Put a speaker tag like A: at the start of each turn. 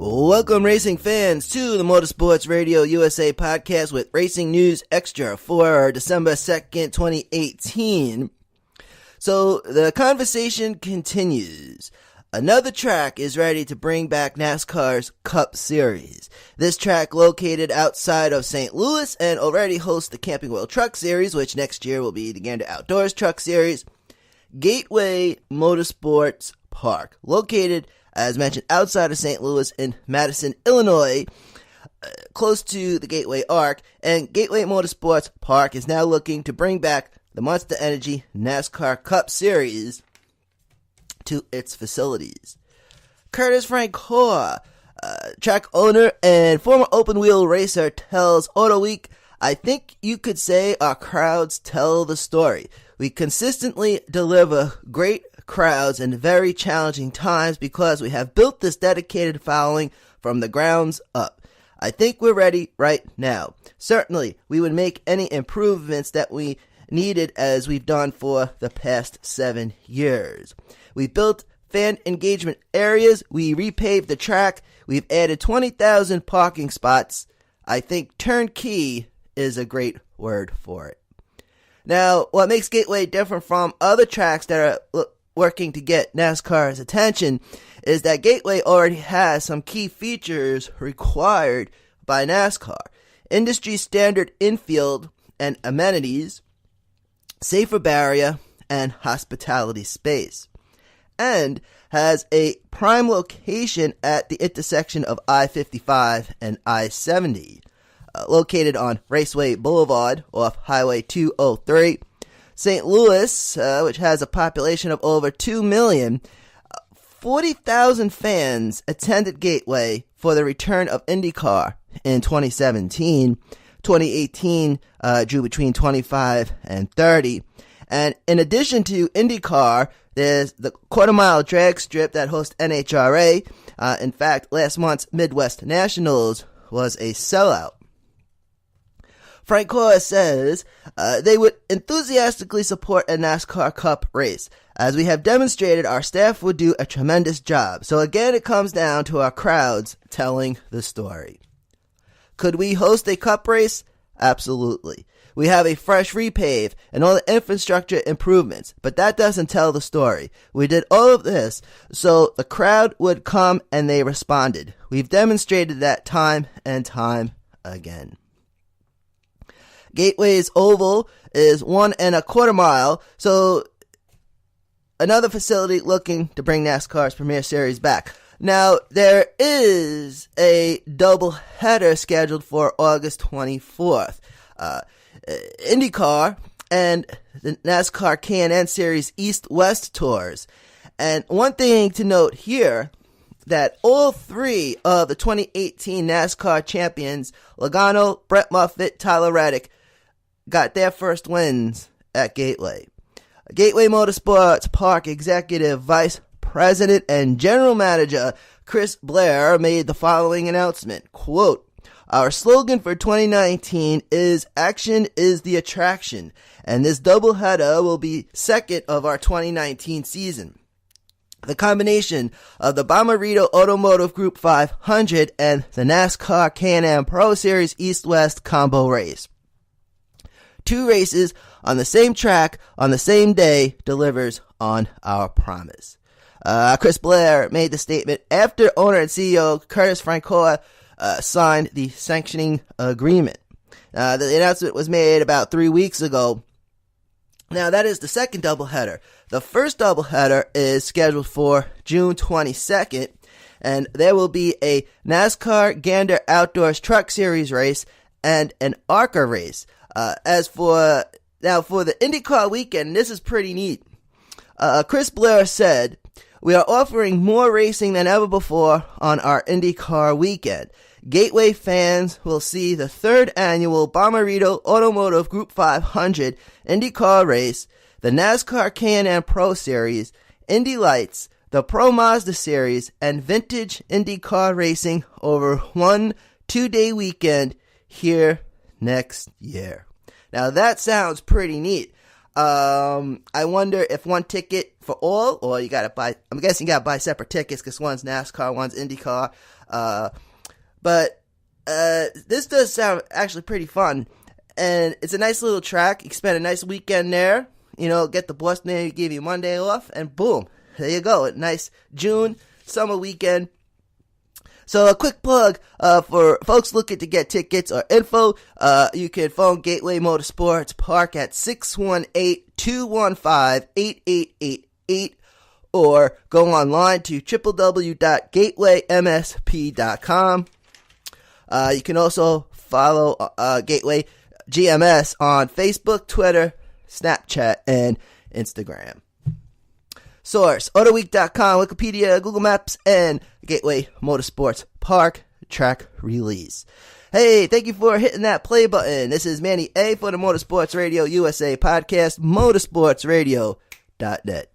A: Welcome, racing fans, to the Motorsports Radio USA podcast with Racing News Extra for December 2nd, 2018. So, the conversation continues. Another track is ready to bring back NASCAR's Cup Series. This track, located outside of St. Louis and already hosts the Camping World Truck Series, which next year will be the Gander Outdoors Truck Series. Gateway Motorsports Park, located, as mentioned, outside of St. Louis in Madison, Illinois, close to the Gateway Arc, and Gateway Motorsports Park is now looking to bring back the Monster Energy NASCAR Cup Series to its facilities. Curtis Francoeur, track owner and former open-wheel racer, tells Auto Week, "I think you could say our crowds tell the story. We consistently deliver great crowds in very challenging times because we have built this dedicated following from the grounds up. I think we're ready right now. Certainly, we would make any improvements that we needed as we've done for the past 7 years. We built fan engagement areas. We repaved the track. We've added 20,000 parking spots. I think turnkey is a great word for it." Now, what makes Gateway different from other tracks that are working to get NASCAR's attention is that Gateway already has some key features required by NASCAR: industry standard infield and amenities, safer barrier, and hospitality space, and has a prime location at the intersection of I-55 and I-70, located on Raceway Boulevard off Highway 203. St. Louis, which has a population of over 2 million, 40,000 fans attended Gateway for the return of IndyCar in 2017. 2018 drew between 25 and 30. And in addition to IndyCar, there's the quarter-mile drag strip that hosts NHRA. In fact, last month's Midwest Nationals was a sellout. Francoeur says they would enthusiastically support a NASCAR Cup race. As we have demonstrated, our staff would do a tremendous job. So again, it comes down to our crowds telling the story. Could we host a Cup race? Absolutely. We have a fresh repave and all the infrastructure improvements, but that doesn't tell the story. We did all of this so the crowd would come, and they responded. We've demonstrated that time and time again. Gateway's oval is 1.25 miles, so another facility looking to bring NASCAR's Premier Series back. Now, there is a doubleheader scheduled for August 24th. IndyCar and the NASCAR K&N Series East-West Tours. And one thing to note here, that all three of the 2018 NASCAR champions, Logano, Brett Moffitt, Tyler Reddick, got their first wins at Gateway. Gateway Motorsports Park Executive Vice President and General Manager Chris Blair made the following announcement, quote, "Our slogan for 2019 is Action is the Attraction, and this doubleheader will be second of our 2019 season. The combination of the Bommarito Automotive Group 500 and the NASCAR Can-Am Pro Series East-West combo race. 2 races on the same track on the same day delivers on our promise." Chris Blair made the statement after owner and CEO Curtis Francoeur signed the sanctioning agreement. The announcement was made about 3 weeks ago. Now, that is the second doubleheader. The first doubleheader is scheduled for June 22nd, and there will be a NASCAR Gander Outdoors Truck Series race and an ARCA race. For the IndyCar weekend, this is pretty neat. Chris Blair said, "We are offering more racing than ever before on our IndyCar weekend. Gateway fans will see the 3rd annual Bommarito Automotive Group 500 IndyCar race, the NASCAR K&N Pro Series, Indy Lights, the Pro Mazda Series, and vintage IndyCar racing over one 2-day weekend here next year." Now that sounds pretty neat. I wonder if one ticket for all, or you gotta buy, I'm guessing you gotta buy separate tickets because one's NASCAR, one's IndyCar. But this does sound actually pretty fun. And it's a nice little track. You can spend a nice weekend there. You know, get the boss man to give you Monday off, and boom, there you go. A nice June summer weekend. So a quick plug for folks looking to get tickets or info. You can phone Gateway Motorsports Park at 618-215-8888 or go online to www.gatewaymsp.com. You can also follow Gateway GMS on Facebook, Twitter, Snapchat, and Instagram. Source, AutoWeek.com, Wikipedia, Google Maps, and Gateway Motorsports Park track release. Hey, thank you for hitting that play button. This is Manny A for the Motorsports Radio USA podcast, motorsportsradio.net.